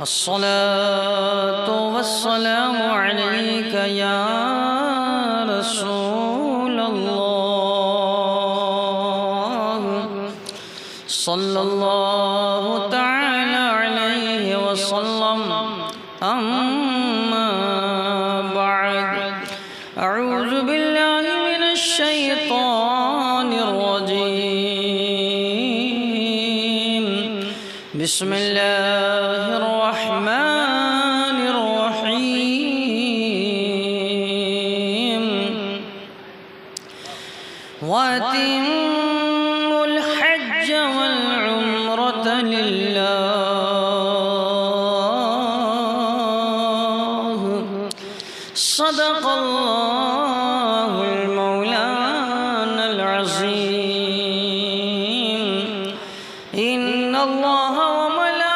الصلاة والسلام عليك يا رسول الله صلى الله تعالى عليه وسلم أما بعد أعوذ بالله من الشيطان الرجيم بسم الله الرحمن الرحيم وأتموا الحج والعمرة لله صدق الله المولانا العظيم إن الله وملائكته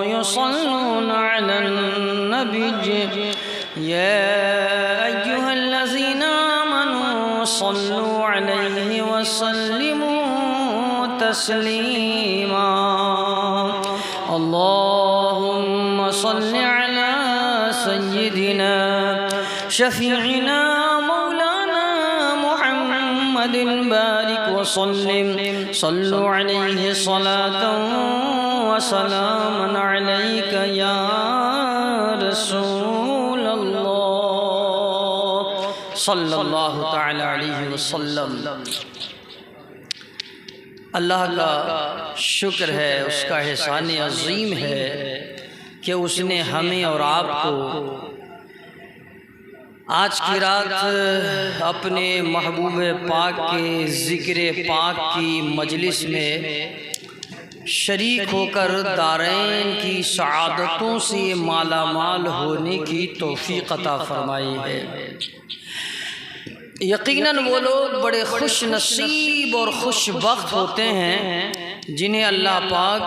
يصلون على النبي يا أيها الذين آمنوا صلوا عليه وسلموا تسليما اللهم صل على سيدنا شفيعنا مولانا محمد بارك وسلم صلوا عليه صلاة وسلاما عليك يا رسول الله صلی اللہ تعالی علیہ وسلم۔ اللہ کا شکر ہے، اس کا احسان عظیم ہے کہ اس نے ہمیں اور آپ کو آج کی رات اپنے محبوب پاک کے ذکر پاک کی مجلس میں شریک ہو کر دارین کی سعادتوں سے مالا مال ہونے کی توفیق عطا فرمائی ہے۔ یقیناً وہ لوگ بڑے خوش نصیب اور خوش بخت ہوتے ہیں جنہیں اللہ پاک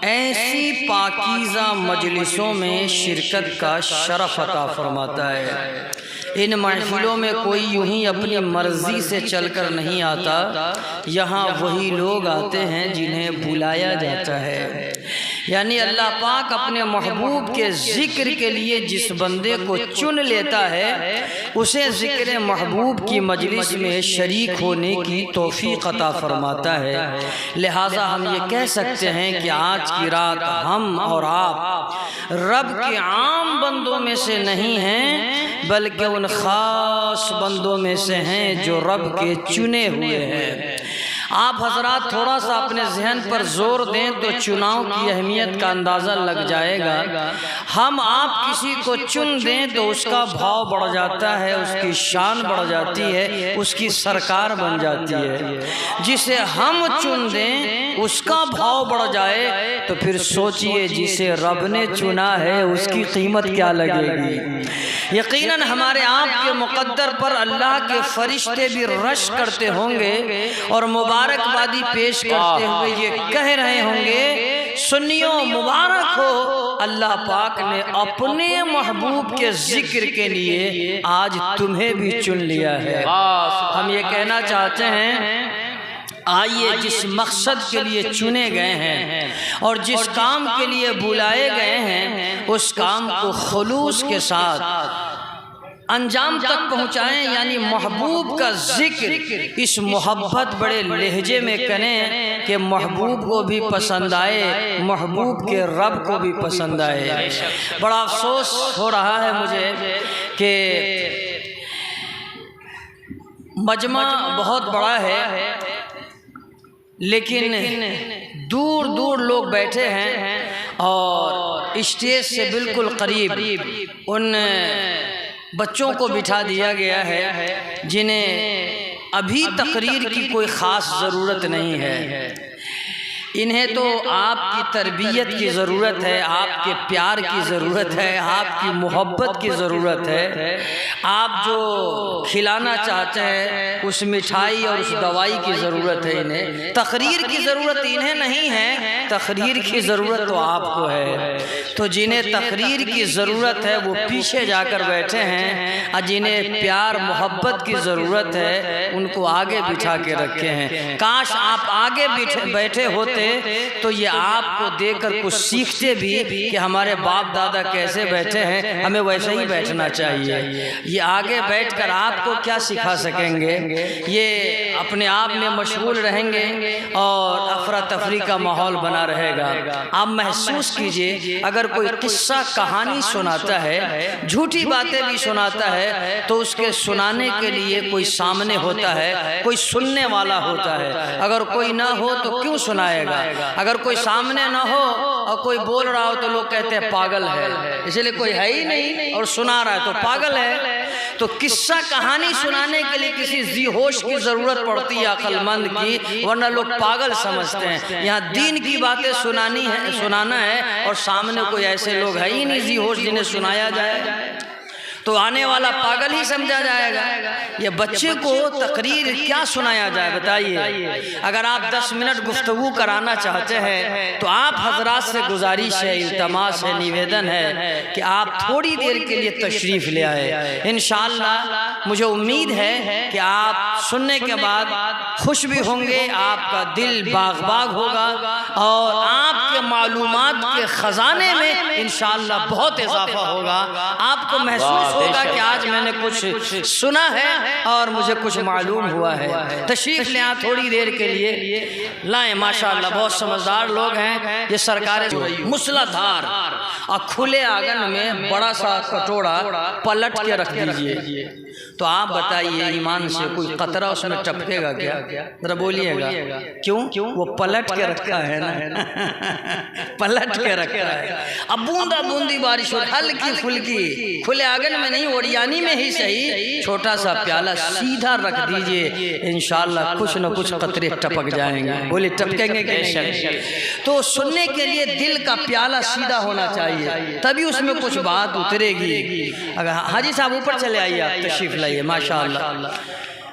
ایسی پاکیزہ مجلسوں میں شرکت کا شرف عطا فرماتا ہے۔ ان محفلوں میں کوئی یوں ہی اپنی مرضی سے چل کر نہیں آتا، یہاں وہی لوگ آتے ہیں جنہیں بلایا جاتا ہے۔ یعنی اللہ پاک اپنے محبوب کے ذکر کے لیے جس بندے کو چن لیتا ہے اسے ذکر محبوب کی مجلس میں شریک ہونے کی توفیق عطا فرماتا ہے۔ لہٰذا ہم یہ کہہ سکتے ہیں کہ آج کی رات ہم اور آپ رب کے عام بندوں میں سے نہیں ہیں بلکہ ان خاص بندوں میں سے ہیں جو رب کے چنے ہوئے ہیں۔ آپ حضرات تھوڑا سا اپنے ذہن پر زور دیں تو چناؤ کی اہمیت کا اندازہ لگ جائے گا۔ ہم آپ کسی کو چن دیں تو اس کا بھاؤ بڑھ جاتا ہے، اس کی شان بڑھ جاتی ہے، اس کی سرکار بن جاتی ہے۔ جسے ہم چن دیں اس کا بھاؤ بڑھ جائے تو پھر سوچئے جسے رب نے چنا ہے اس کی قیمت کیا لگے گی۔ یقیناً ہمارے آپ کے مقدر پر اللہ کے فرشتے بھی رش کرتے ہوں گے اور مبارکبادی پیش کرتے ہوئے یہ کہہ رہے ہوں گے سنیوں مبارک ہو، اللہ پاک نے اپنے محبوب کے ذکر کے لیے آج تمہیں بھی چن لیا ہے۔ ہم یہ کہنا چاہتے ہیں آئیے جس مقصد کے لیے چنے گئے ہیں اور جس کام کے لیے بلائے گئے ہیں اس کام کو خلوص کے ساتھ انجام تک پہنچائیں، یعنی محبوب کا ذکر اس محبت بڑے لہجے میں کریں کہ محبوب کو بھی پسند آئے، محبوب کے رب کو بھی پسند آئے۔ بڑا افسوس ہو رہا ہے مجھے کہ مجمع بہت بڑا ہے لیکن دور دور لوگ بیٹھے ہیں اور اسٹیج سے بالکل قریب ان بچوں کو بٹھا دیا گیا ہے جنہیں ابھی تقریر کی کوئی خاص ضرورت نہیں ہے۔ انہیں تو آپ کی تربیت کی ضرورت ہے، آپ کے پیار کی ضرورت ہے، آپ کی محبت کی ضرورت ہے۔ آپ جو کھلانا چاہتے ہیں اس مٹھائی اور اس دوائی کی ضرورت ہے انہیں۔ تقریر کی ضرورت انہیں نہیں ہے، تقریر کی ضرورت تو آپ کو ہے۔ تو جنہیں تقریر کی ضرورت ہے وہ پیچھے جا کر بیٹھے ہیں، اور جنہیں پیار محبت کی ضرورت ہے ان کو آگے بٹھا کے رکھے ہیں۔ کاش آپ آگے بیٹھے ہوتے تو یہ آپ کو دیکھ کر کچھ سیکھتے بھی کہ ہمارے باپ دادا کیسے بیٹھے ہیں، ہمیں ویسے ہی بیٹھنا چاہیے۔ یہ آگے بیٹھ کر آپ کو کیا سکھا سکیں گے؟ یہ اپنے آپ میں مشغول رہیں گے اور افراتفری کا ماحول بنا رہے گا۔ آپ محسوس کیجئے، اگر کوئی قصہ کہانی سناتا ہے، جھوٹی باتیں بھی سناتا ہے، تو اس کے سنانے کے لیے کوئی سامنے ہوتا ہے، کوئی سننے والا ہوتا ہے۔ اگر کوئی نہ ہو تو کیوں سنائے گا؟ اگر کوئی سامنے نہ ہو اور کوئی بول رہا ہو تو لوگ کہتے ہیں پاگل ہے، اس لیے کوئی ہے ہی نہیں اور سنا رہا ہے تو پاگل ہے۔ تو قصہ کہانی سنانے کے لیے کسی ذی ہوش کی ضرورت پڑتی ہے، عقل مند کی، ورنہ لوگ پاگل سمجھتے ہیں۔ یہاں دین کی باتیں سنانا ہے اور سامنے کوئی ایسے لوگ ہے ہی نہیں ذی ہوش جنہیں سنایا جائے، تو آنے والا پاگل ہی سمجھا جائے گا۔ یہ بچے کو تقریر کیا سنایا جائے بتائیے؟ اگر آپ 10 منٹ گفتگو کرانا چاہتے ہیں تو آپ حضرات سے گزارش ہے، التماس ہے، نویدن ہے کہ آپ تھوڑی دیر کے لیے تشریف لے آئے۔ انشاءاللہ مجھے امید ہے کہ آپ سننے کے بعد خوش بھی ہوں گے، آپ کا دل باغ باغ ہوگا اور آپ کے معلومات کے خزانے میں انشاءاللہ بہت اضافہ ہوگا۔ آپ کو محسوس ہوگا کہ آج میں نے کچھ سنا ہے اور مجھے کچھ معلوم ہوا ہے۔ تشریف لیں تھوڑی دیر کے لیے، لائیں۔ ماشاءاللہ بہت سمجھدار لوگ ہیں۔ یہ سرکار مسلح دھار اور کھلے آنگن میں بڑا سا کٹوڑا پلٹ کے رکھ دیجئے، تو آپ بتائیے ایمان سے کوئی قطرہ اس میں ٹپکے گا کیا؟ ذرا بولیے گا کیوں؟ وہ پلٹ کے رکھا ہے نا، پلٹ کے رکھا ہے۔ اب بوندا بوندی بارش ہو، ہلکی پھلکی، کھلے آنگن میں نہیں، اوڑیانی میں ہی صحیح، چھوٹا سا پیالہ سیدھا رکھ دیجئے، انشاءاللہ کچھ نہ کچھ قطرے ٹپک جائیں گے۔ بولے ٹپکیں گے کہ نہیں؟ تو سننے کے لیے دل کا پیالہ سیدھا ہونا چاہیے، تبھی اس میں کچھ بات اترے گی۔ اگر حاجی صاحب اوپر چلے آئیے، آپ تشریف لائیے۔ ماشاءاللہ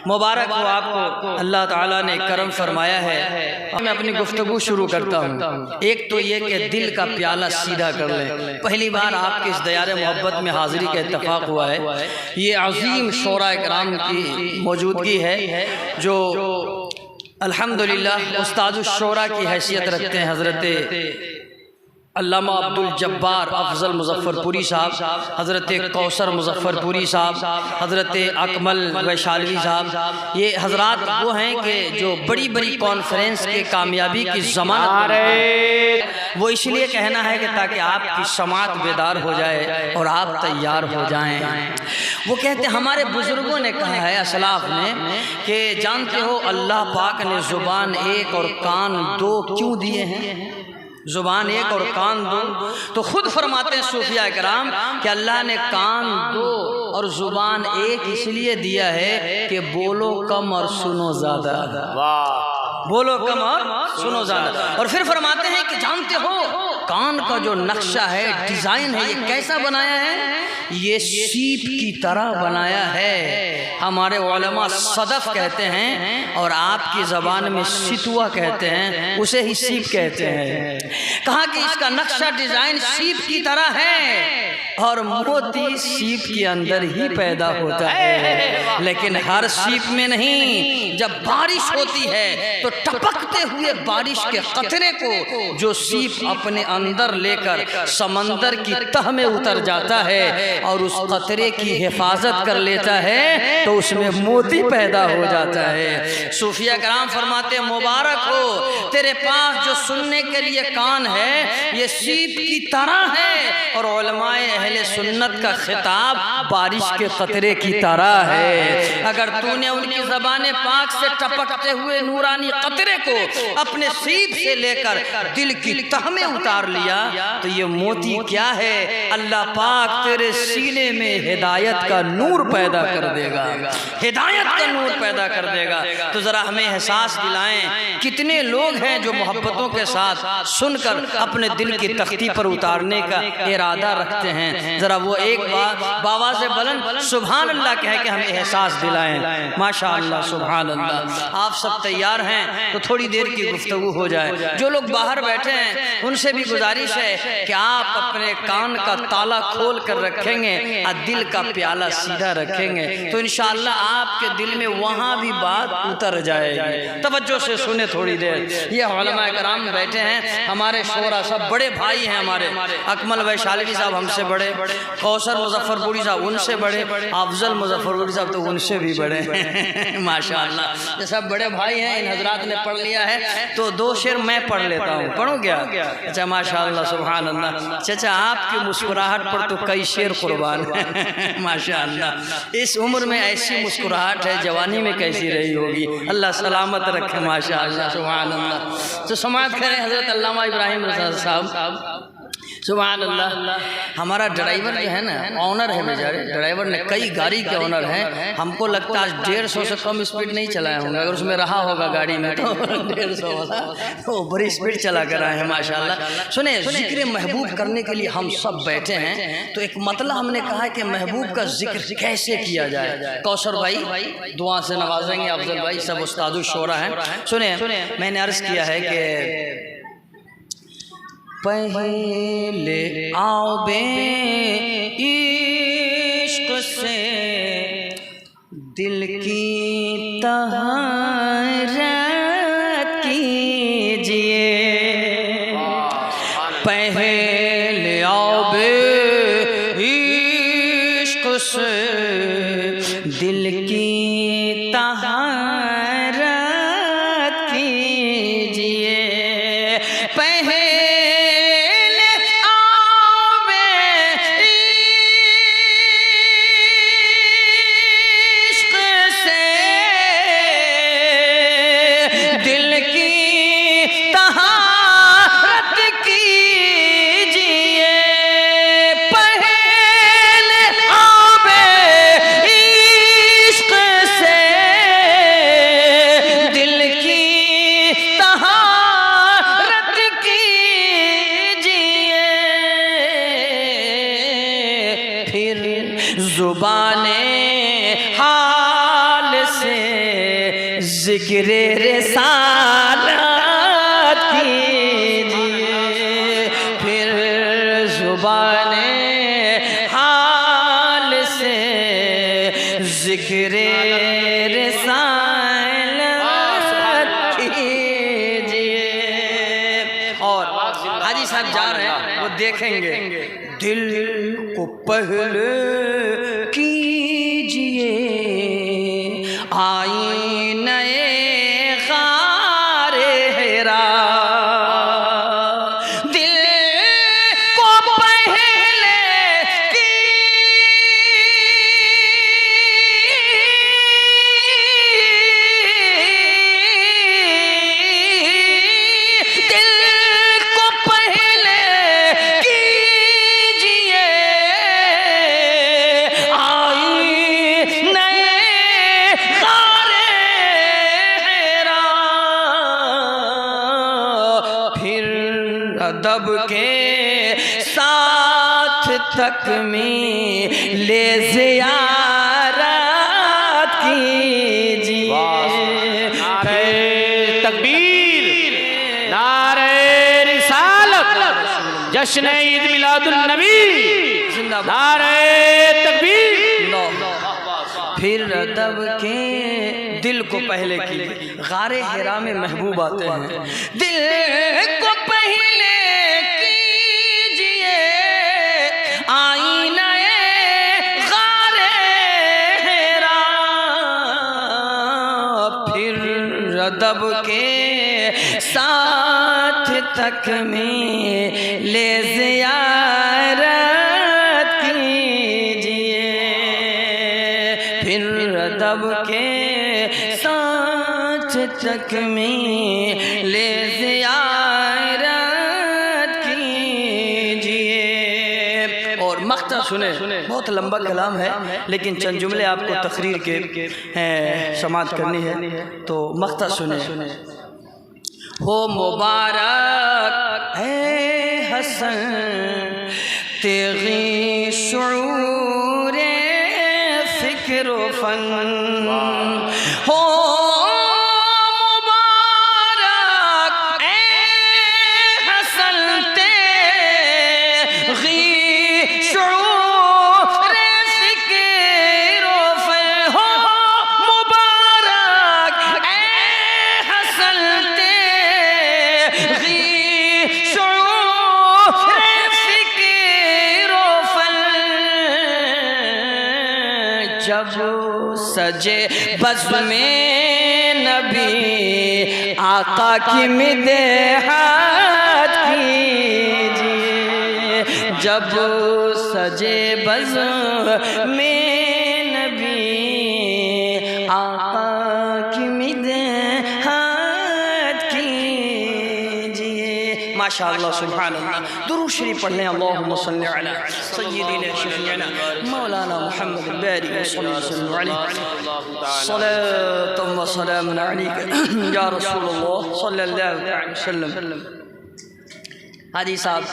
مبارک ہو آپ کو، اللہ تعالیٰ نے کرم فرمایا ہے۔ میں اپنی گفتگو شروع کرتا ہوں۔ ایک تو یہ کہ دل کا پیالہ سیدھا کر لیں۔ پہلی بار آپ کے اس دیار محبت میں حاضری کا اتفاق ہوا ہے۔ یہ عظیم شعراء کرام کی موجودگی ہے جو الحمدللہ استاد الشعراء کی حیثیت رکھتے ہیں، حضرت علامہ عبد الجبار افضل مظفر پوری صاحب، حضرت کوثر مظفر پوری صاحب، حضرت اکمل ویشالوی صاحب۔ یہ حضرات وہ ہیں کہ جو بڑی بڑی کانفرنس کے کامیابی کی ضمانت، وہ اس لیے کہنا ہے کہ تاکہ آپ کی سماعت بیدار ہو جائے اور آپ تیار ہو جائیں۔ وہ کہتے ہیں ہمارے بزرگوں نے کہا ہے، اسلاف نے، کہ جانتے ہو اللہ پاک نے زبان ایک اور کان دو کیوں دیے ہیں؟ زبان ایک اور کان دو، تو خود فرماتے ہیں صوفیاء کرام کہ اللہ نے کان دو اور زبان ایک اس لیے دیا ہے کہ بولو کم اور سنو زیادہ۔ بولو کم اور سنو زیادہ۔ اور پھر فرماتے ہیں کہ جانتے ہو کان کا جو نقشہ ہے، ڈیزائن ہے، یہ کیسا بنایا ہے؟ یہ سیپ کی طرح بنایا ہے۔ ہمارے علماء صدف کہتے ہیں اور آپ کی زبان میں ستوا کہتے ہیں، اسے ہی سیپ کہتے ہیں۔ کہا کہ اس کا نقشہ ڈیزائن سیپ کی طرح ہے اور موتی سیپ کے اندر ہی پیدا ہوتا ہے، لیکن ہر سیپ میں نہیں۔ جب بارش ہوتی ہے تو ٹپکتے ہوئے بارش کے قطرے کو جو سیپ اپنے اندر لے کر سمندر کی تہ میں اتر جاتا ہے اور اس قطرے کی حفاظت کر لیتا ہے تو اس میں موتی پیدا ہو جاتا ہے۔ صوفیہ کرام فرماتے ہیں مبارک ہو تیرے پاس جو سننے کے لیے کان ہے، یہ سیپ کی طرح ہے۔ اور علماء اہل سنت کا خطاب بارش کے قطرے کی طرح ہے۔ اگر تو نے ان کی زبان پاک سے ٹپکتے ہوئے نورانی قطرے کو اپنے سیب سے لے کر دل کی تہ میں اتار لیا تو یہ موتی کیا ہے؟ اللہ پاک تیرے سینے میں ہدایت کا نور پیدا کر دے گا، ہدایت کا نور پیدا کر دے گا۔ تو ذرا ہمیں احساس دلائیں، کتنے لوگ ہیں جو محبتوں کے ساتھ سن کر اپنے دل کی تختی پر اتارنے کا ارادہ رکھتے ہیں؟ ذرا وہ ایک بار باواز بلند سبحان اللہ کہہ کے ہمیں احساس دلائیں۔ ماشاءاللہ سبحان اللہ۔ آپ سب تیار ہیں تو تھوڑی دیر کی گفتگو ہو جائے۔ جو لوگ باہر بیٹھے ہیں ان سے بھی گزارش ہے کہ آپ اپنے کان کا تالا کھول کر رکھیں گے اور دل کا پیالہ سیدھا رکھیں گے تو انشاءاللہ آپ کے دل میں وہاں بھی بات اتر جائے گی۔ توجہ سے سنیں تھوڑی دیر۔ یہ علماء کرام بیٹھے ہیں، ہمارے شورا سب بڑے بھائی ہیں ہمارے، اکمل ویشالوی صاحب ہم سے بڑے، کوثر مظفر پوری صاحب ان سے بڑے، افضل مظفر پوری صاحب تو ان سے بھی بڑے ہیں ماشاءاللہ۔ یہ سب بڑے بھائی ہیں، ان حضرات نے پڑھ لیا ہے تو دو شعر میں پڑھ لیتا ہوں۔ پڑھو کیا؟ اچھا ماشاءاللہ سبحان اللہ۔ چچا آپ کی مسکراہٹ پر تو کئی شعر قربان ہیں ماشاءاللہ۔ اس عمر میں ایسی مسکراہٹ ہے، جوانی میں کیسی رہی ہوگی؟ اللہ سلامت رکھے ماشاءاللہ سبحان اللہ۔ تو سماعت کریں حضرت علامہ ابراہیم رضا صاحب سبحان اللہ۔ ہمارا ڈرائیور جو ہے نا، آنر ہے بیچارے، ڈرائیور نے کئی گاڑی کے آنر ہیں، ہم کو لگتا ہے 150 سے کم اسپیڈ نہیں چلائے ہوں گے، اگر اس میں رہا ہوگا گاڑی میں تو 150 ہوگا، تو بڑی اسپیڈ چلا کر آئے ہیں ماشاءاللہ۔ سنیں، ذکر محبوب کرنے کے لیے ہم سب بیٹھے ہیں تو ایک مطلب ہم نے کہا کہ محبوب کا ذکر کیسے کیا جائے۔ کوثر بھائی دعا سے نوازیں گے، افضل بھائی سب استاد الشورا ہیں۔ سنیں، میں نے عرض کیا ہے کہ پہلے آؤ بے عشق سے دل کی طہارت کیجئے، پہلے آؤ بے عشق سے دل کی طہارت کیجئے، پہلے زبان حال سے ذکر رسالت کیجئے، پھر زبان حال سے ذکر رسالت کیجئے۔ اور حاجی صاحب جا رہے ہیں، وہ دیکھیں گے دل کو پہلے کیجئے آئینہ غار حرا، دل کو پہلے ادب کے ساتھ تکمیل زیارت کیجئے، تکبیر، نعرہ رسالت، جشن عید میلاد النبی، نعرہ تکبیر۔ پھر ادب کے دل کو پہلے کی غار حرا میں محبوب آتے ہیں، دل کو پہلے کیجئے آئینہ غار حرا، پھر ادب کے ساتھ تکمیل زیارت ساتھ تکمیل زیارت کیجئے۔ اور مقطع سنیں، بہت لمبا کلام ہے لیکن چند جملے آپ کو تقریر کے سماعت کرنی ہے، تو مقطع سنیں۔ ہو مبارک اے حسن تیغی شعور فکر و فن، ہو مبارک اے حسن تیغی شعور فکر و فن، ہو مبارک اے حسن جب سجے بزم میں نبی آقا کی مدحت کیجئے، جب سجے بزم میں نبی آقا کی مدحت کیجئے۔ ماشاءاللہ سبحان اللہ، درود شریف پڑھ لیں۔ اللہم صلی علی سیدنا شفیعنا مولانا محمد الباری صلی اللہ علیہ صلاۃ و سلام علیک یا رسول اللہ صلی اللہ علیہ وسلم۔ حاجی صاحب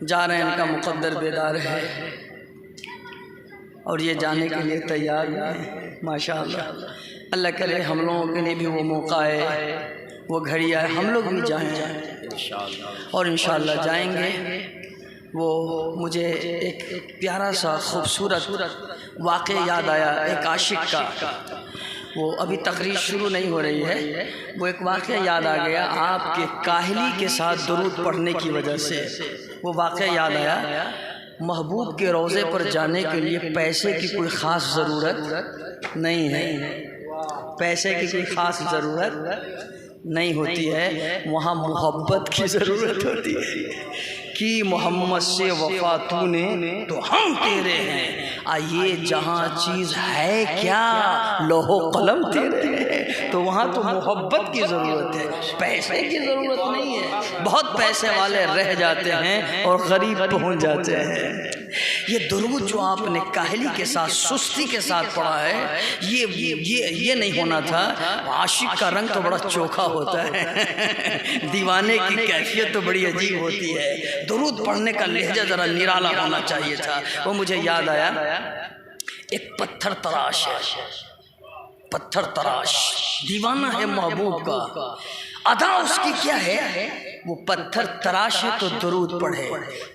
جا رہے ہیں، ان کا مقدر بیدار ہے اور یہ جانے کے لیے تیار ہیں۔ ماشاءاللہ، اللہ کرے ہم لوگوں کے لیے بھی وہ موقع ہے، وہ گھڑی آئے، ہم لوگ بھی جائیں اور انشاءاللہ جائیں گے۔ وہ مجھے ایک پیارا سا خوبصورت واقعہ یاد آیا ایک عاشق کا، وہ ابھی تقریر شروع نہیں ہو رہی ہے، وہ ایک واقعہ یاد آ گیا آپ کے کاہلی کے ساتھ درود پڑھنے کی وجہ سے۔ وہ واقعہ یاد آیا، محبوب کے روضے پر جانے کے لیے پیسے کی کوئی خاص ضرورت نہیں ہے، پیسے کی کوئی خاص ضرورت نہیں ہوتی ہے، وہاں محبت کی ضرورت ہوتی ہے کہ محمد سے وفا تو نے تو ہم تیرے ہیں، آئیے جہاں چیز ہے کیا لوح و قلم تیرے ہیں، تو وہاں تو محبت کی ضرورت ہے، پیسے کی ضرورت نہیں ہے۔ بہت پیسے والے رہ جاتے ہیں اور غریب پہنچ جاتے ہیں۔ یہ درود جو آپ نے کاہلی کے ساتھ سستی کے ساتھ پڑھا ہے، یہ نہیں ہونا تھا۔ عاشق کا رنگ تو بڑا چوکھا ہوتا ہے، دیوانے کی کیفیت تو بڑی عجیب ہوتی ہے، درود پڑھنے کا لہجہ ذرا نرالا ہونا چاہیے تھا۔ وہ مجھے یاد آیا، ایک پتھر تراش ہے، پتھر تراش دیوانہ ہے محبوب کا، ادا اس کی کیا ہے، وہ پتھر تراش ہے تو درود پڑھے،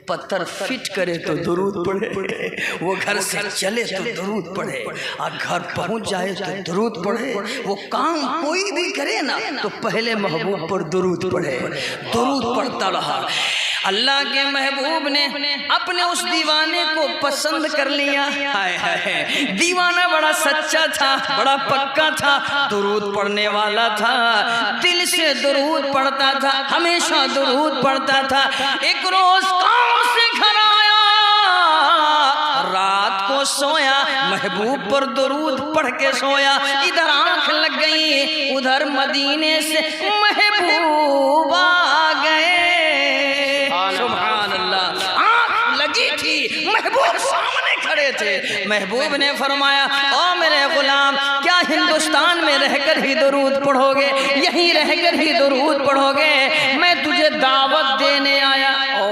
پتھر فٹ کرے تو درود پڑھے، وہ گھر سے چلے تو درود پڑھے، اور گھر پہنچ جائے تو درود پڑھے، وہ کام کوئی بھی کرے نا تو پہلے محبوب پر درود پڑھے، درود پڑھتا رہا۔ اللہ کے محبوب نے اپنے اس دیوانے کو پسند کر لیا، ہائے ہائے، دیوانہ بڑا سچا تھا، بڑا پکا تھا، درود پڑھنے والا تھا، دل سے درود پڑھتا تھا، ہمیشہ درود پڑھتا تھا۔ ایک روز کام سے گھر آیا، رات کو سویا، محبوب پر درود پڑھ کے سویا، ادھر آنکھ لگ گئی، ادھر مدینے سے محبوب آ گئے، سبحان اللہ، آنکھ لگی تھی، محبوب سامنے کھڑے تھے۔ محبوب نے فرمایا، او میرے غلام، کیا ہندوستان میں رہ کر ہی درود پڑھو گے، یہیں رہ کر ہی درود پڑھو گے؟ میں تجھے دعوت دینے آیا۔ او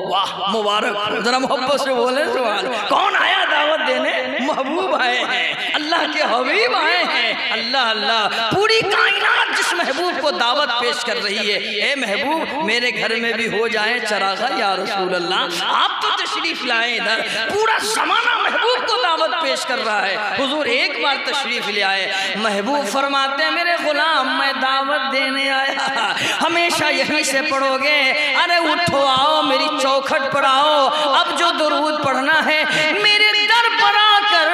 واہ مبارک، ذرا محبت سے بولے سبحان۔ کون آیا دعوت دینے؟ محبوب آئے ہیں، اللہ کے حبیب آئے ہیں۔ اللہ اللہ، پوری کائنات جس محبوب کو دعوت پیش کر رہی ہے، اے محبوب میرے گھر میں بھی ہو جائے چراغا یا رسول اللہ، آپ تو تشریف لائیں ادھر، پورا زمانہ محبوب کو دعوت پیش کر رہا ہے، حضور ایک بار تشریف لے آئے۔ محبوب فرماتے ہیں، میرے غلام میں دعوت دینے آیا، ہمیشہ یہیں سے پڑھو گے؟ ارے اٹھو، آؤ میری چوکھٹ پر آؤ، اب جو درود پڑھنا ہے میرے در پر آ کر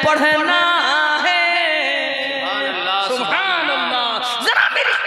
پڑھنا ہے، سبحان اللہ، ذرا میری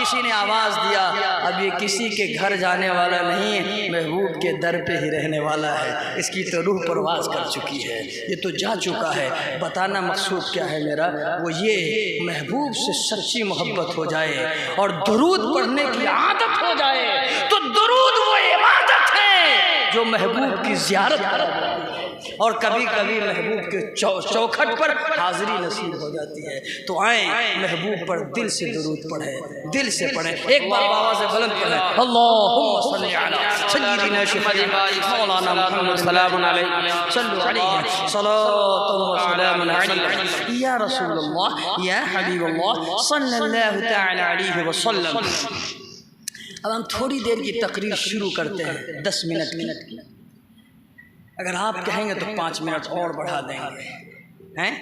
کسی نے آواز دیا اب یہ کسی کے گھر جانے والا نہیں، محبوب کے در پہ ہی رہنے والا ہے، اس کی تو روح پرواز کر چکی ہے، یہ تو جا چکا ہے۔ بتانا مقصود کیا ہے میرا، وہ یہ محبوب سے سچی محبت ہو جائے اور درود پڑھنے کی عادت ہو جائے تو درود وہ عبادت ہے جو محبوب کی زیارت کرا جاتی ہے، اور کبھی کبھی محبوب کے چوکھٹ پر حاضری نصیب ہو جاتی ہے۔ تو آئیں محبوب پر دل سے درود پڑھیں، دل سے پڑھیں، ایک بار آواز سے بلند پڑھیں، اللہم صلی علی سیدنا شفیع مولانا محمد سلام علیہ صلو علیہ صلاۃ و سلام علیہ یا رسول اللہ یا حبیب اللہ صلی اللہ تعالی علیہ وسلم۔ اب ہم تھوڑی دیر کی تقریر شروع کرتے ہیں، 10 منٹ کی، اگر آپ کہیں گے تو 5 منٹ اور بڑھا دیں گے، ہیں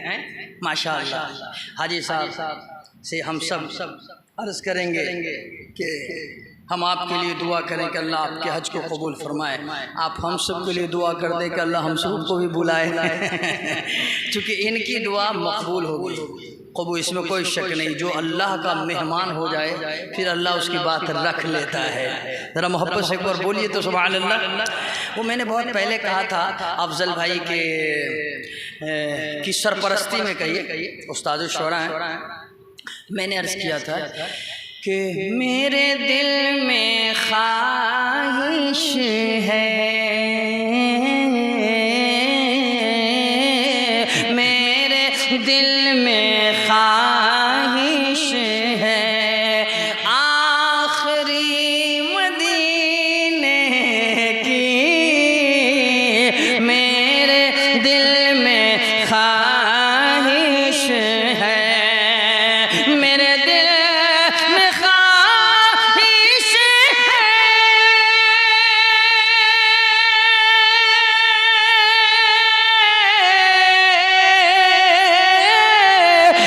ماشاءاللہ۔ حاجی صاحب سے ہم سب عرض کریں گے کہ ہم آپ کے لیے دعا کریں کہ اللہ آپ کے حج کو قبول فرمائے، آپ ہم سب کے لیے دعا کر دیں کہ اللہ ہم سب کو بھی بلائے، چونکہ ان کی دعا مقبول ہوگی، قبول، اس میں کوئی شک نہیں۔ جو اللہ کا مہمان ہو جائے پھر اللہ اس کی بات رکھ لیتا ہے۔ ذرا محبت سے ایک بار بولیے تو سبحان اللہ۔ وہ میں نے بہت پہلے کہا تھا افضل بھائی کی سرپرستی میں کہیے، استاد الشعراء ہیں، میں نے عرض کیا تھا کہ میرے دل میں خواہش ہے، میرے دل میں خواہش ہے آخری مدینے کی، میرے دل میں خواہش ہے، میرے دل میں خواہش ہے،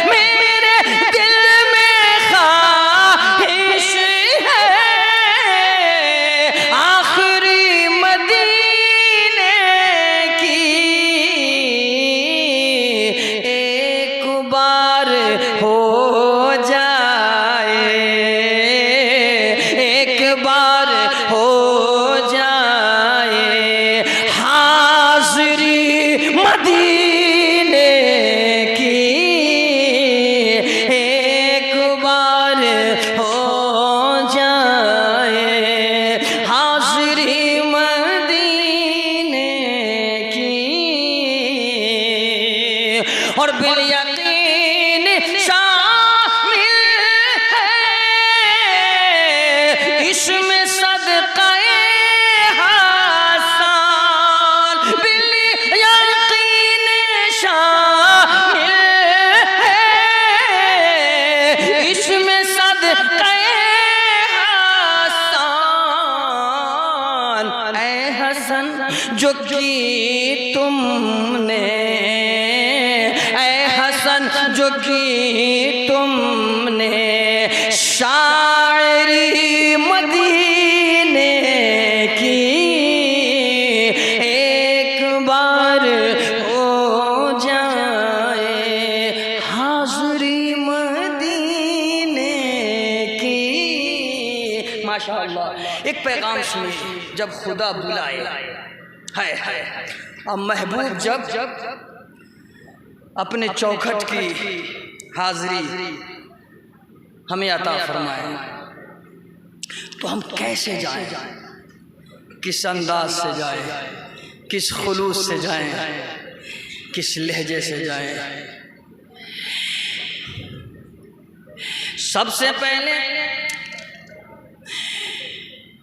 میرے دل میں خواہش ہے آخری مدینے کی، ایک بار ہو جائے، ایک بار ہو جائے حاضری مدینے کی، ایک بار ہو جائے حاضری مدینے کی، اور بالیقین شامل ہے اس میں صدقہ حسان، بالیقین شامل ہے اس میں صدقہ حسان، اے حسن جو کی تم نے، اے حسن جو کی تم نے شاعری مدینے کی، ایک بار ہو جائے حاضری مدینے کی۔ ماشاءاللہ، ایک پیغام سنیے، جب خدا بلائے، ہائے ہائے، اب محبوب جب اپنے چوکھٹ کی حاضری ہمیں عطا فرمائے تو ہم کیسے جائیں، کس انداز سے جائیں، کس خلوص سے جائیں، کس لہجے سے جائیں۔ سب سے پہلے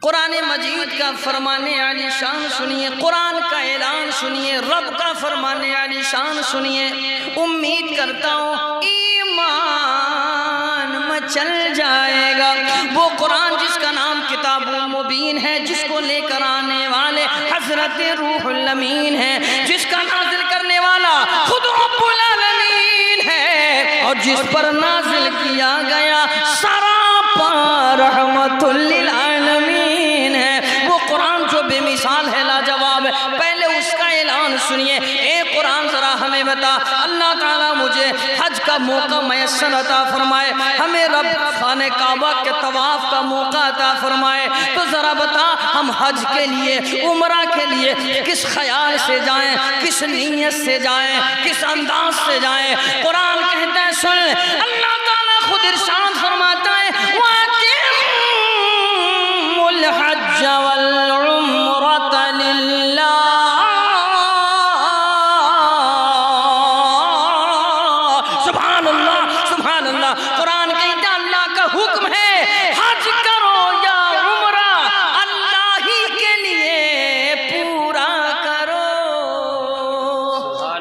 قرآن مجید کا فرمانے عالی شان سنیے، قرآن کا اعلان سنیے، رب کا فرمانے عالی شان سنیے۔ امید کرتا ہوں ایمان مچل جائے گا۔ وہ قرآن جس کا نام کتاب مبین ہے، جس کو لے کر آنے والے حضرت روح الامین ہے، جس کا نازل کرنے والا خود رب العالمین ہے، اور جس پر نازل کیا گیا سراپا رحمت للعالمین ہے۔ وہ قرآن جو بے مثال ہے، لاجواب ہے۔ پہلے اس کا اعلان سنیے، اے قرآن ذرا ہمیں بتا، اللہ تعالیٰ مجھے حج کا موقع میسر عطا فرمائے، ہمیں رب خانہ کعبہ کے طواف کا موقع عطا فرمائے۔ تو ذرا بتا ہم حج کے لیے، عمرہ کے لیے کس خیال سے جائیں، کس نیت سے جائیں، کس انداز سے جائیں؟ قرآن کہتا ہے سن، اللہ تعالیٰ خود ارشاد فرماتا ہے وَأَتِمُّوا الْحَجَّ وَالْعُمْرَةَ لِلَّهِ۔ سبحان اللہ سبحان اللہ، قرآن کہتا ہے اللہ کا حکم ہے حج کرو یا عمرہ اللہ ہی کے لیے پورا کرو۔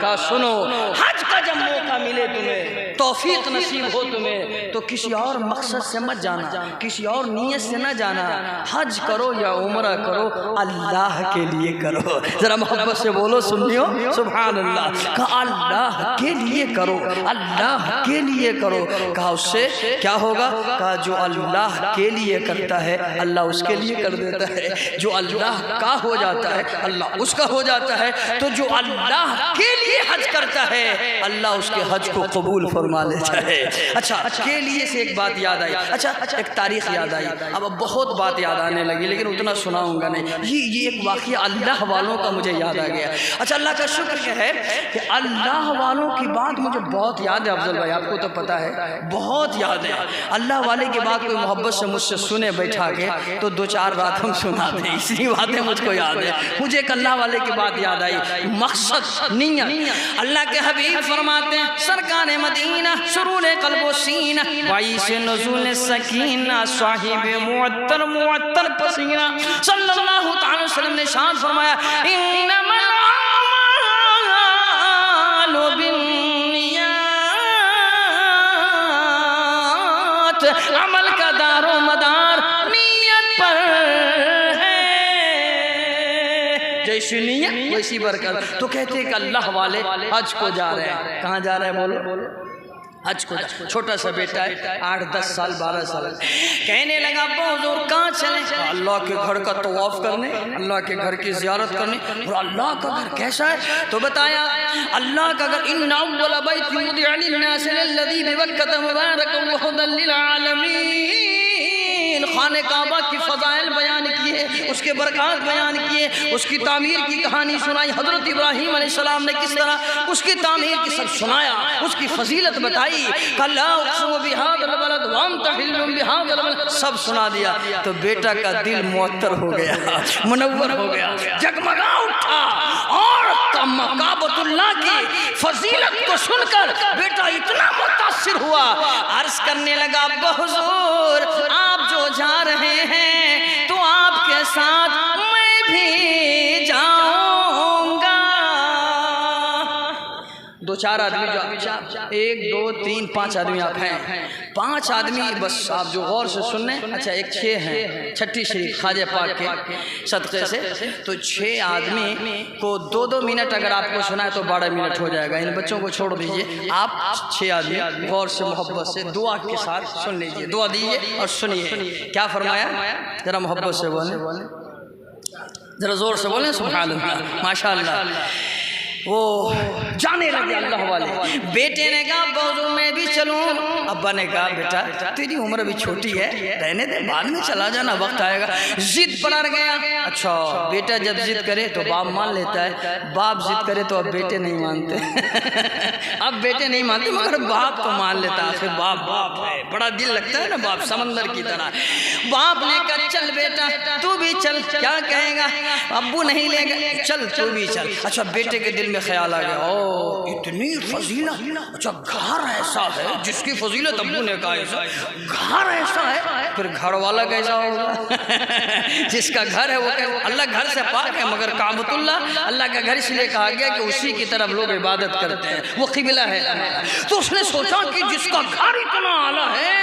کہا سنو، حج کا جب موقع ملے تمہیں، توفیق نصیب ہو تمہیں، تو کسی اور مقصد سے مت جانا، کسی اور نیت سے نہ جانا، حج کرو یا عمرہ کرو اللہ کے لیے کرو۔ ذرا محبت سے بولو سنیو سبحان اللہ۔ کہا اللہ کے لیے کرو، اللہ کے لیے کرو۔ کہا اس سے کیا ہوگا؟ کہا جو اللہ کے لیے کرتا ہے اللہ اس کے لیے کر دیتا ہے، جو اللہ کا ہو جاتا ہے اللہ اس کا ہو جاتا ہے۔ تو جو اللہ کے لیے حج کرتا ہے اللہ اس کے حج کو قبول فرما لیتا ہے۔ اچھا کے لیے سے ایک بات یاد آئی، اچھا ایک تاریخ یاد آئی، اب بہت بات یاد آنے لگی لیکن اتنا سناؤں گا نہیں۔ یہ ایک واقعہ اللہ والوں کا مجھے یاد آ گیا۔ اچھا اللہ کا شکر ہے کہ اللہ والوں کی بات مجھے بہت یاد ہے افضل بھائی، آپ کو تو پتہ ہے بہت یاد ہے۔ اللہ والے کی بات کوئی محبت سے مجھ سے سنے بیٹھا کے تو دو چار رات ہم سنا دیں، اسی باتیں مجھ کو یاد ہے۔ مجھے ایک اللہ والے کی بات یاد آئی، مقصد نیت۔ اللہ کے حبیب فرماتے ہیں سرکار مدینہ سرور قلب و سینہ باعث نزول سکینہ صاحب معطر پسینہ صلی اللہ تعالی وسلم نے شان فرمایا انما الاعمال بالنیات، عمل کا دار و مدار نیت پر ہے، جیسی نیت ویسی برکت۔ تو کہتے ہیں کہ اللہ والے حج کو جا رہے ہیں، کہاں جا رہے ہیں بولو؟ حج کو۔ چھوٹا سا بیٹا ہے 8-10 سال 12 سال، کہنے لگا ابا حضور کہاں چلیں؟ اللہ کے گھر کا طواف کرنے، اللہ کے گھر کی زیارت کرنے۔ اور اللہ کا گھر کیسا ہے؟ تو بتایا اللہ کا گھر ان اول بیت وضع للناس الذی ببکۃ مبارکا وہدی للعالمین۔ خانہ کعبہ کی فضائل بیان کیے، اس کے برکات بیان کیے، اس کی تعمیر کی کہانی سنائی، حضرت ابراہیم علیہ السلام نے کس طرح اس کی تعمیر کی سب سنایا، اس کی فضیلت بتائی، لا اقسم بہذا البلد وانت حل بہذا البلد، سب سنا دیا۔ تو بیٹا کا دل معطر ہو گیا، منور ہو گیا، جگمگا اٹھا، اور کعبۃ اللہ کی فضیلت کو سن کر بیٹا اتنا متاثر ہوا، عرض کرنے لگا ابا حضور آپ جو جا رہے ہیں تو آپ کے ساتھ میں بھی جاؤں گا۔ دو چار آدمی جو 1 2 3 5 آدمی آپ ہیں، 5 آدمی بس آپ جو غور سے سن لیں۔ اچھا ایک 6 ہیں، چھٹی شریف خواجہ پاک کے صدقے سے، تو 6 آدمی کو 2 منٹ اگر آپ کو سنا ہے تو 12 منٹ ہو جائے گا۔ ان بچوں کو چھوڑ دیجئے، آپ 6 آدمی غور سے محبت سے دعا کے ساتھ سن لیجئے، دعا دیجئے اور سنیے کیا فرمایا، ذرا محبت سے بولیں، ذرا زور سے بولیں سبحان اللہ ماشاء اللہ۔ وہ جانے لگے اللہ والے، بیٹے نے کہا ابا حضور میں بھی چلوں؟ ابا نے کہا بیٹا تیری عمر بھی چھوٹی ہے، رہنے دے، بعد میں چلا جانا، وقت آئے گا۔ ضد پر اڑ گیا۔ اچھا بیٹا جب ضد کرے تو باپ مان لیتا ہے، باپ ضد کرے تو اب بیٹے نہیں مانتے اب بیٹے نہیں مانتے مگر باپ تو مان لیتا، آخر باپ ہے، بڑا دل لگتا ہے نا باپ، سمندر کی طرح۔ باپ نے کہا چل بیٹا تو بھی چل، کیا کہے گا ابو نہیں لے گا، چل تو بھی چل۔ اچھا بیٹے کے دل میں خیال آ گیا او اتنی فضیلت، اچھا گھر ایسا ہے جس کی فضیلت ابو نے کہا ایسا، گھر ایسا ہے، پھر گھر والا کیسا ہوگا جس کا گھر ہے وہ اللہ گھر سے پاک ہے، مگر کعبۃ اللہ اللہ کا گھر اس لیے کہا گیا کہ اسی کی طرف لوگ عبادت کرتے ہیں، وہ قبلہ ہے۔ تو اس نے سوچا کہ جس کا گھر اتنا اعلیٰ ہے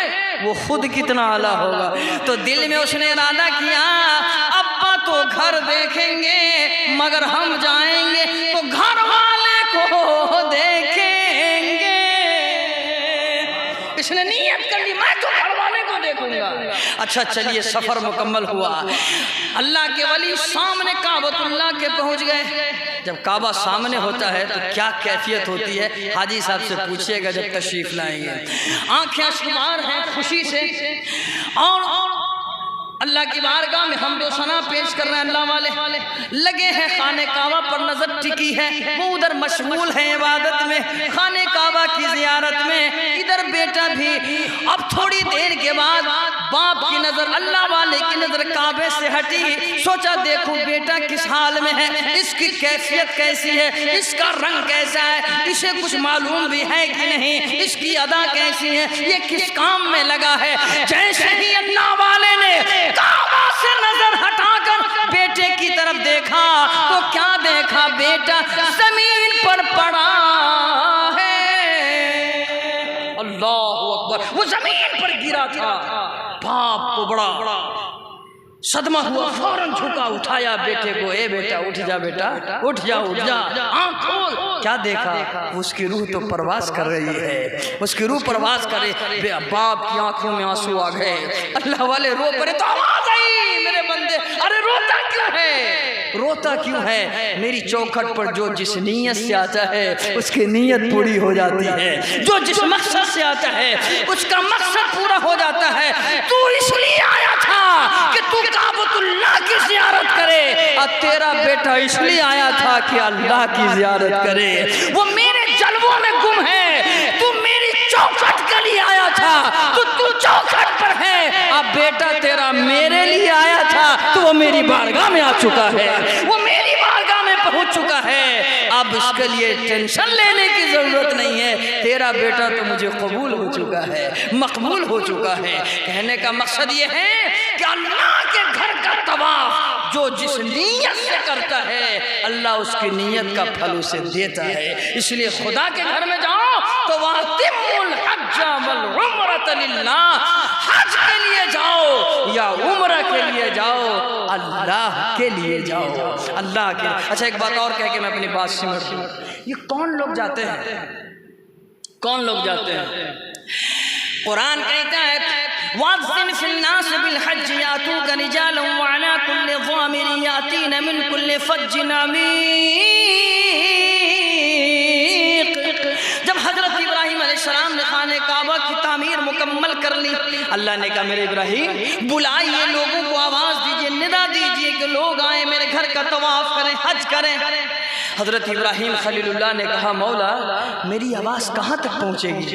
وہ خود کتنا اعلیٰ ہوگا، تو دل میں اس نے ارادہ کیا ابا تو گھر دیکھیں گے مگر ہم جائیں گے تو گھر والے کو دیکھیں گے۔ اس نے نیت کر لی میں تو گھر والے کو دیکھوں گا۔ اچھا چلیے سفر مکمل ہوا، اللہ کے ولی سامنے کعبۃ اللہ کے پہنچ گئے۔ جب کعبہ سامنے ہوتا ہے تو کیا کیفیت ہوتی ہے، حاجی صاحب سے پوچھیے گا جب تشریف لائیں گے۔ آنکھیں اشکبار ہیں خوشی سے، اور اللہ کی بارگاہ میں حمد و ثنا پیش کر رہے ہیں۔ اللہ والے لگے ہیں، خانہ کعبہ پر نظر ٹکی ہے، وہ ادھر مشغول ہیں عبادت میں، خانہ کعبہ کی زیارت میں، ادھر بیٹا بھی۔ اب تھوڑی دیر کے بعد باپ کی نظر، اللہ والے کی نظر کعبے سے ہٹی، سوچا دیکھو بیٹا کس حال میں ہے، اس کی کیفیت کیسی ہے، اس کا رنگ کیسا ہے، اسے کچھ معلوم بھی ہے کہ نہیں، اس کی ادا کیسی ہے، یہ کس کام میں لگا ہے۔ جیسے ہی اللہ والے نے کعبہ سے نظر ہٹا کر بیٹے کی طرف دیکھا تو کیا دیکھا، بیٹا زمین پر پڑا ہے۔ اللہ اکبر، وہ زمین پر گرا تھا۔ باپ کو بڑا صدمہ ہوا، فوراً جھکا، اٹھایا بیٹے کو، اے بیٹا اٹھ جا، بیٹا اٹھ جا، اٹھ جا، آنکھ کھول۔ کیا دیکھا، اس کی روح تو پرواز کر رہی ہے، اس کی روح پرواز کرے۔ باپ کی آنکھوں میں آنسو آ گئے، اللہ والے رو پڑے تو آواز آئی، میرے بندے ارے روتا کیوں ہے، روتا کیوں ہے؟ میری چوکھٹ پر جو جس نیت سے آتا ہے اس کی نیت پوری ہو جاتی ہے، جو جس مقصد سے آتا ہے اس کا مقصد پورا ہو جاتا ہے۔ تو اس لیے آیا تھا کہ تو کعبۃ اللہ کی زیارت کرے، اور تیرا بیٹا اس لیے آیا تھا کہ اللہ کی زیارت کرے۔ وہ میرے جلووں میں گم ہے، تو میری چوکھٹ کے لیے آیا تھا تو چوکھٹ پر ہے، اب بیٹا تیرا میرے لیے آیا تھا تو وہ میری بارگاہ میں آ چکا ہے، وہ میری بارگاہ میں پہنچ چکا ہے، اب اس کے لیے ٹینشن لینے کی ضرورت نہیں ہے، تیرا بیٹا تو مجھے قبول ہو چکا ہے، مقبول ہو چکا ہے۔ کہنے کا مقصد یہ ہے کہ اللہ کے گھر کا طواف جو جس نیت سے کرتا ہے اللہ اس کی نیت کا پھل اسے دیتا ہے۔ اس لیے خدا کے گھر میں جاؤ تو وَأَتِمُّوا الْحَجَّ وَالْعُمْرَةَ لِلَّهِ، حج کے لیے جاؤ یا عمرہ کے لیے جاؤ، اللہ کے لیے جاؤ، اللہ کے لیے۔ اچھا ایک بات اور کہہ کے میں اپنی بات سمجھ دوں، یہ کون لوگ جاتے ہیں، کون لوگ جاتے ہیں؟ قرآن کہتا ہے وَأَذِّنْ فِي النَّاسِ بِالْحَجِّ يَأْتُوكَ رِجَالًا وَعَلَىٰ كُلِّ ضَامِرٍ يَأْتِينَ مِنْ كُلِّ فَجٍّ عَمِيقٍ۔ جب حضرت ابراہیم علیہ السلام نے خانہ کعبہ کی تعمیر مکمل کر لی، اللہ نے کہا میرے ابراہیم بلائیے، لوگوں کو آواز دیجئے، ندا دیجئے کہ لوگ آئیں میرے گھر کا طواف کریں، حج کریں۔ حضرت ابراہیم خلیل اللہ نے کہا مولا میری آواز کہاں تک پہنچے گی،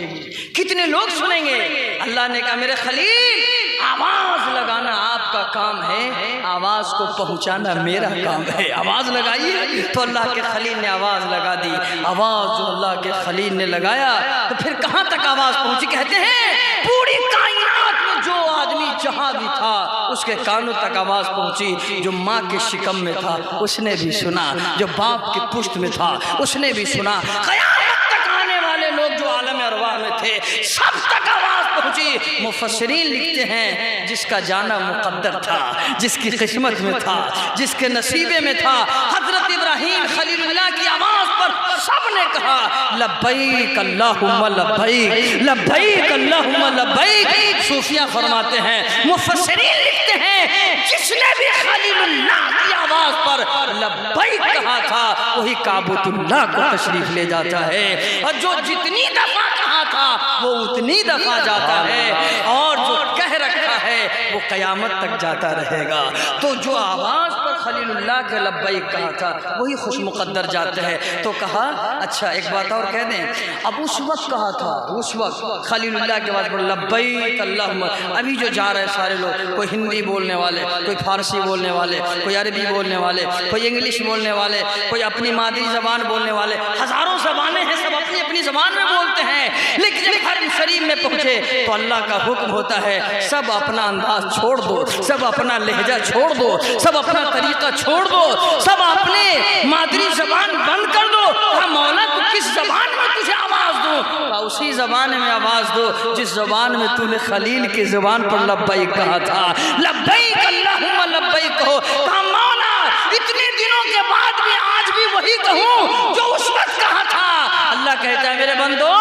کتنے لوگ سنیں گے؟ اللہ نے کہا میرے خلیل آواز لگانا آپ کا کام ہے، آواز کو پہنچانا میرا کام ہے، آواز لگائیے۔ تو اللہ کے خلیل نے آواز لگا دی، آواز جو اللہ کے خلیل نے لگایا تو پھر کہاں تک آواز پہنچی؟ کہتے ہیں پوری کائنات میں جو آدمی جہاں بھی تھا اس کے کانوں تک آواز پہنچی، جو ماں کے شکم میں تھا اس نے بھی سنا، جو باپ کی پشت میں تھا اس نے بھی سنا، قیامت تک آنے والے لوگ جو عالم ارواح میں تھے سب تک آواز پہنچی۔ مفسرین لکھتے ہیں جس کا جانا مقدر تھا، جس کی قسمت میں تھا، جس کے نصیبے میں تھا، حضرت ابراہیم خلیل اللہ کی آواز پر سب نے کہا لبیک اللہم لبیک، لبیک اللہم لبیک۔ صوفیہ فرماتے ہیں، مفسرین لکھتے ہیں جس نے بھی خلیل اللہ کی آواز پر لبیک کہا تھا وہی کعبۃ اللہ کو تشریف لے جاتا ہے، اور جو جتنی دفعہ کہا تھا وہ اتنی دفعہ جاتا ہے، اور جو کہہ رکھا ہے وہ قیامت تک جاتا رہے گا۔ تو جو آواز پر خلیل اللہ کے لبیک کہا تھا وہی خوش مقدر جاتا ہے۔ تو کہا اچھا ایک بات اور کہہ دیں، اب اس وقت کہا تھا، اس وقت خلیل اللہ کے بعد لبیک اللہم، ابھی جو جا رہے سارے لوگ، کوئی ہندی بولنے والے، کوئی فارسی بولنے والے، کوئی عربی بولنے والے، کوئی انگلش بولنے والے، کوئی اپنی مادری زبان بولنے والے، ہزاروں زبانیں ہیں، سب اپنی اپنی زبان میں بولتے ہیں، لیکن جب حرم شریف میں پہنچے تو اللہ کا حکم ہوتا ہے سب اپنا انداز چھوڑ دو، سب اپنا لہجہ چھوڑ دو، سب اپنا طریقہ چھوڑ دو، سب اپنے مادری زبان بند کر دو۔ کہا مولا تو کس زبان میں تجھے آواز دوں؟ کہا اسی زبان میں آواز دو جس زبان میں تو نے خلیل کی زبان پر لبیک کہا تھا، لبیک اللہم لبیک کہو۔ کہا مولا اتنے دنوں کے بعد بھی آج بھی وہی کہوں جو اس وقت کہا تھا؟ اللہ کہتا ہے میرے بندو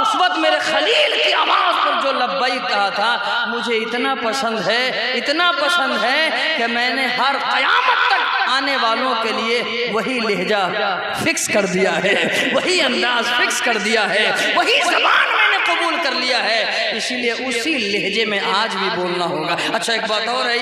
اس وقت میرے خلیل کی آواز پر جو لبیک کہا تھا مجھے اتنا پسند ہے کہ میں نے ہر قیامت تک آنے والوں کے لیے وہی لہجہ فکس کر دیا ہے، وہی انداز فکس کر دیا ہے، وہی زبان میں نے قبول کر لیا ہے، اسی لیے اسی لہجے میں آج بھی بولنا ہوگا۔ اچھا ایک بات اور ہے،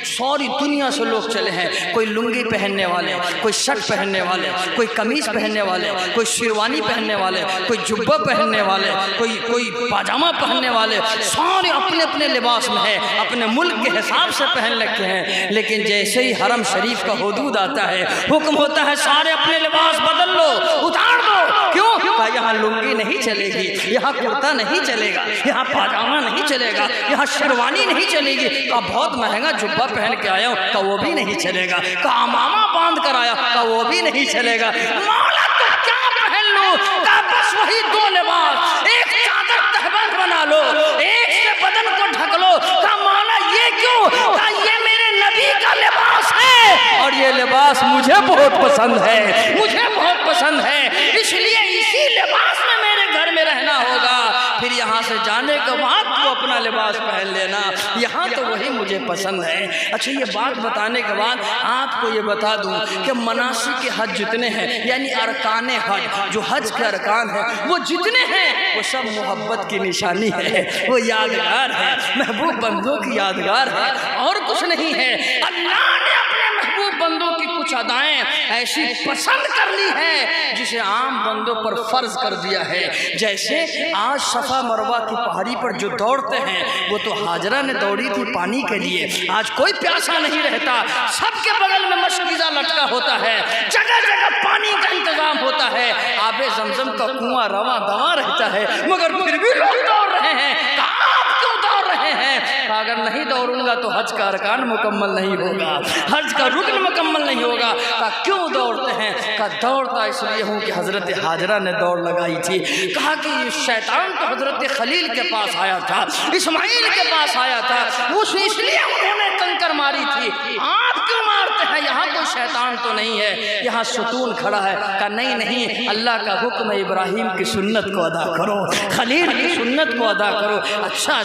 ساری دنیا سے لوگ چلے ہیں، کوئی لنگی پہننے والے، کوئی شرٹ پہننے والے، کوئی قمیص پہننے والے، کوئی شیروانی پہننے والے، کوئی جبہ پہننے والے، کوئی پاجامہ پہننے والے، سارے اپنے اپنے لباس میں ہیں، اپنے ملک کے حساب سے پہن رکھے ہیں، لیکن جیسے ہی حرم شریف کا حدود آتا ہے، حکم ہوتا ہے سارے اپنے لباس بدل لو، اتار دو۔ کیوں؟ کہا یہاں لنگی نہیں چلے گی، یہاں کرتا نہیں چلے گا، یہاں پاجامہ نہیں چلے گا، یہاں شیروانی نہیں چلے گی۔ کہا بہت مہنگا جبہ پہن کے آیا ہوں، کہا وہ بھی نہیں چلے گا۔ کہا امامہ باندھ کر آیا، کہا وہ بھی نہیں چلے گا۔ مولا تو کیا پہن لوں؟ کہا بس وہی دو لباس، ایک چادر تہبند بنا لو، ایک سے بدن کو ڈھک لو۔ کہا مولا یہ کیوں؟ کہا یہ میرے نبی کا لباس ہے اور یہ لباس مجھے بہت پسند ہے، مجھے بہت پسند ہے، اس لیے اسی لباس میں میرے گھر میں رہنا ہوگا۔ پھر یہاں سے جانے کے بعد تو اپنا لباس پہن لینا، یہاں تو وہی مجھے پسند ہے۔ اچھا یہ بات بتانے کے بعد آپ کو یہ بتا دوں کہ مناسک حج جتنے ہیں، یعنی ارکان حج، جو حج کے ارکان ہیں وہ جتنے ہیں، وہ سب محبت کی نشانی ہے، وہ یادگار ہے، محبوب بندوں کی یادگار ہے، اور کچھ نہیں ہے۔ اللہ نے اپنے محبوب بندوں کی کچھ ادائیں ایسی پسند کر لی ہیں جسے عام بندوں پر فرض کر دیا ہے۔ جیسے آج صفا مروہ کی پہاڑی پر جو دوڑتے ہیں، وہ تو ہاجرہ نے دوڑی تھی پانی کے لیے، آج کوئی پیاسا نہیں رہتا، سب کے بغل میں مشکیزہ لٹکا ہوتا ہے، جگہ جگہ پانی کا انتظام ہوتا ہے، آب زمزم کا کنواں رواں دواں رہتا ہے، مگر پھر بھی لوگ دوڑ رہے ہیں۔ آپ کیوں دوڑ رہے ہیں؟ اگر نہیں دوڑوں گا تو حج کا ارکان مکمل نہیں ہوگا، حج کا رکن مکمل نہیں ہوگا۔ کہا کیوں دوڑتے ہیں؟ کہا دوڑتا اس لیے ہوں کہ حضرت ہاجرہ نے دوڑ لگائی تھی۔ کہا کہ شیطان تو حضرت خلیل کے پاس آیا تھا، اسماعیل کے پاس آیا تھا، اس لیے انہوں نے کنکر ماری تھی، آپ کیوں مارتے ہیں؟ یہاں کوئی شیطان تو نہیں ہے، یہاں ستون کھڑا ہے۔ کہا نہیں، اللہ کا حکم ہے ابراہیم کی سنت کو ادا کرو، خلیل کی سنت کو ادا کرو۔ اچھا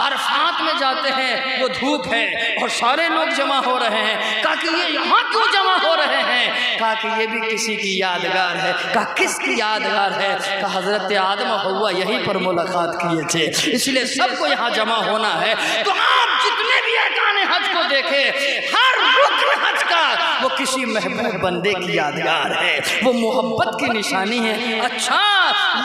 عرفات میں جاتے ہیں، وہ دھوپ ہے اور سارے لوگ جمع ہو رہے ہیں۔ کہا کہ یہ یہاں کیوں جمع ہو رہے ہیں؟ کہا کہ یہ بھی کسی کی یادگار ہے۔ کہا کس کی یادگار ہے؟ کہا حضرت آدم و حوا یہیں پر ملاقات کیے تھے، اس لیے سب کو یہاں جمع ہونا ہے۔ تو آپ جتنے بھی ارکان حج کو دیکھیں، ہر رکن حج کا وہ کسی محبوب بندے کی یادگار ہے، وہ محبت کی نشانی ہے۔ اچھا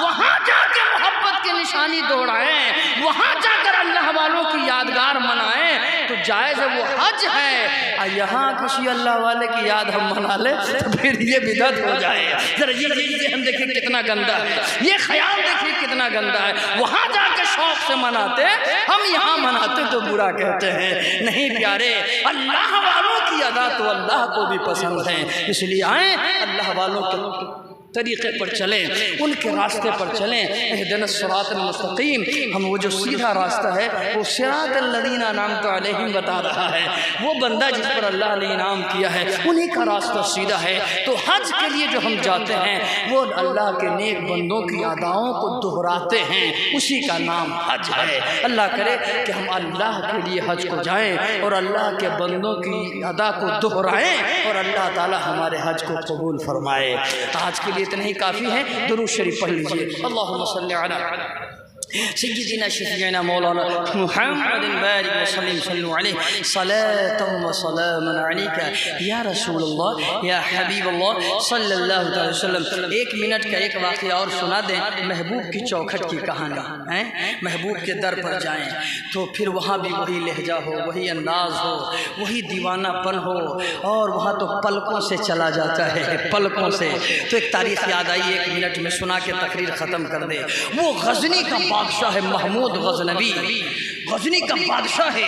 وہاں جا کے محبت کی نشانی دوڑائیں، وہاں جا کر اللہ والوں کی یادگار منائیں تو جائز ہے، وہ حج ہے۔ یہاں کسی اللہ والے کی یاد ہم منا لیں تو پھر یہ بدعت ہو جائے۔ ذرا یہ ہم دیکھیں کتنا گندا ہے، یہ خیال دیکھیں کتنا گندا ہے۔ وہاں جا کے شوق سے مناتے، ہم یہاں مناتے تو برا کہتے ہیں۔ نہیں پیارے، اللہ والوں کی ادا تو اللہ کو بھی پسند ہے، اس لیے آئیں اللہ والوں کے طریقے پر چلیں، ان کے راستے پر چلیں۔ اہدنا الصراط المستقیم، ہم وہ جو سیدھا راستہ ہے وہ صراط الذین انعمت علیہم بتا رہا ہے، وہ بندہ جس پر اللہ نے انعام کیا ہے انہی کا راستہ سیدھا ہے۔ تو حج کے لیے جو ہم جاتے ہیں وہ اللہ کے نیک بندوں کی اداؤں کو دہراتے ہیں، اسی کا نام حج ہے۔ اللہ کرے کہ ہم اللہ کے لیے حج کو جائیں اور اللہ کے بندوں کی ادا کو دہرائیں اور اللہ تعالی ہمارے حج کو قبول فرمائے۔ آج کے لیے اتنا ہی کافی ہے، درود شریف پڑھ لیجئے۔ اللہم صلی علی سیدنا شفیعنا مولانا محمد بارک وسلم صلو علیہ صلاۃ و سلام علیک یا رسول اللہ یا حبیب اللہ صلی اللہ علیہ وسلم۔ ایک منٹ کا ایک واقعہ اور سنا دیں، محبوب کی چوکھٹ کی کہانی۔ محبوب کے در پر جائیں تو پھر وہاں بھی وہی لہجہ ہو، وہی انداز ہو، وہی دیوانہ پن ہو، اور وہاں تو پلکوں سے چلا جاتا ہے، پلکوں سے۔ تو ایک تاریخ یاد آئی، ایک منٹ میں سنا کے تقریر ختم کر دے۔ وہ غزنی کا بادشاہ ہے محمود غزنوی، غزنی کا بادشاہ ہے،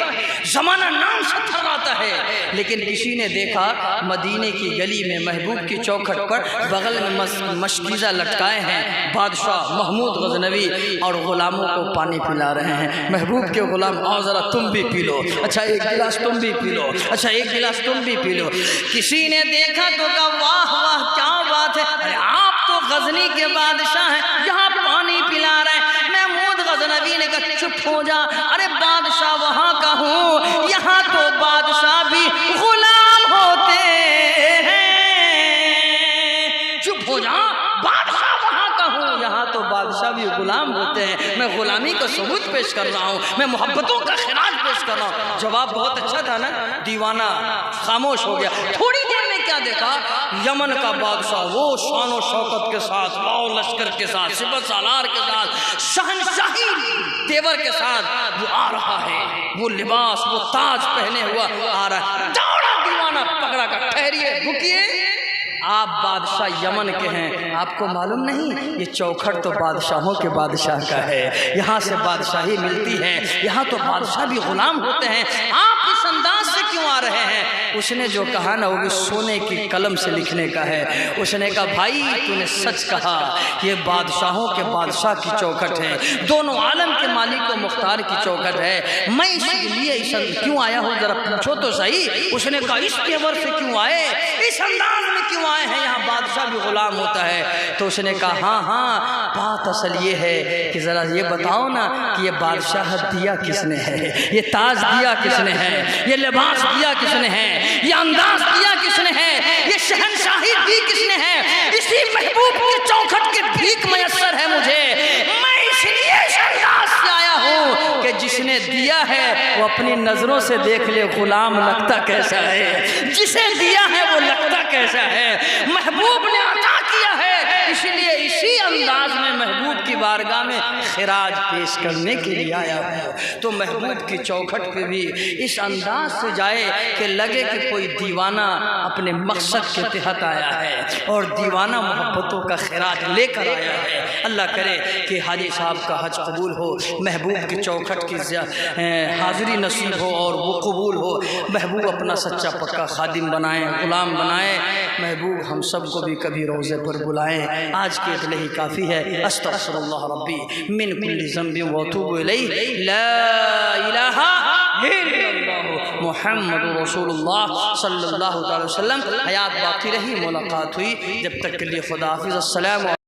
زمانہ نام سے تھراتا ہے، لیکن کسی نے دیکھا مدینے کی گلی میں محبوب کی چوکھٹ پر بغل میں مشکیزہ لٹکائے ہیں بادشاہ محمود غزنوی، اور غلاموں کو پانی پلا رہے ہیں۔ محبوب کے غلام آؤ ذرا تم بھی پی لو، اچھا ایک گلاس تم بھی پی لو، اچھا ایک گلاس تم بھی پی لو۔ کسی نے دیکھا تو کہا واہ واہ کیا بات ہے، آپ تو غزنی کے بادشاہ ہیں، یہاں پانی پلا رہے ہیں۔ محمود غزنوی نے کہا چپ ہو جا، ارے بادشاہ وہاں کا ہوں، یہاں تو بادشاہ بھی غلام ہوتے ہیں، چپ ہو جا، بادشاہ وہاں کا ہوں، یہاں تو بادشاہ بھی غلام ہوتے ہیں، میں غلامی کا ثبوت پیش کر رہا ہوں، میں محبتوں کا خراج پیش کر رہا ہوں۔ جواب بہت اچھا تھا نا، دیوانہ خاموش ہو گیا۔ تھوڑی دیر میں کیا دیکھا، یمن کا بادشاہ وہ شان و شوکت کے ساتھ، لاؤ لشکر کے ساتھ، سپہ سالار کے ساتھ، شہنشاہی تیور کے ساتھ وہ آ رہا ہے، وہ لباس، وہ تاج پہنے ہوا آ رہا ہے۔ دوڑا دیوانہ پکڑا کر، ٹھہریے، رکیے، آپ بادشاہ یمن کے ہیں، آپ کو معلوم نہیں یہ چوکھٹ تو بادشاہوں کے بادشاہ کا ہے، یہاں سے بادشاہی ملتی ہے، یہاں تو بادشاہ بھی غلام ہوتے ہیں، آپ اس انداز سے کیوں آ رہے ہیں؟ اس نے جو کہا نا وہ بھی سونے کی قلم سے لکھنے کا ہے۔ اس نے کہا بھائی تو نے سچ کہا، یہ بادشاہوں کے بادشاہ کی چوکھٹ ہے، دونوں عالم کے مالک و مختار کی چوکھٹ ہے، میں اس لیے کیوں آیا ہوں ذرا پوچھو تو صحیح۔ اس نے کہا اس تیور سے کیوں آئے، اس انداز میں کیوں آئے ہیں، یہاں بادشاہ بھی غلام ہوتا ہے؟ تو اس نے کہا ہاں ہاں، بات اصل یہ ہے کہ ذرا یہ بتاؤ نا کہ یہ بادشاہت دیا کس نے ہے، یہ تاج دیا کس نے ہے، یہ لباس دیا کس نے ہے، یہ انداز دیا کس نے ہے، یہ شہنشاہی دی کس نے ہے؟ اسی محبوب کے چوکھٹ کے بھیک میسر ہے مجھے، میں اس لیے اس انداز سے آیا ہوں کہ جس نے دیا ہے وہ اپنی نظروں سے دیکھ لے غلام لگتا کیسا ہے، جسے دیا ہے وہ لگتا کیسا ہے، محبوب نے عطا کیا ہے، اس لیے اسی انداز میں محبوب کی بارگاہ میں خراج پیش کرنے کے لیے آیا ہوں۔ تو محبوب کی چوکھٹ پہ بھی اس انداز سے جائے کہ لگے کہ کوئی دیوانہ اپنے مقصد کے تحت آیا ہے اور دیوانہ محبتوں کا خراج لے کر آیا ہے۔ اللہ کرے کہ حاجی صاحب کا حج قبول ہو، محبوب کی چوکھٹ کی حاضری نصیب ہو اور وہ قبول ہو، محبوب اپنا سچا پکا خادم بنائیں، غلام بنائیں، محبوب ہم سب کو بھی کبھی روزے پر بلائیں۔ آج کے اتنے ہی کافی ہے۔ استغفر اللہ ربی من کل ذنب واتوب الیہ، لا الہ الا اللہ محمد رسول اللہ صلی اللہ علیہ وسلم۔ حیات باقی رہی، ملاقات ہوئی، جب تک کے لیے خدا حافظ، السلام علیکم۔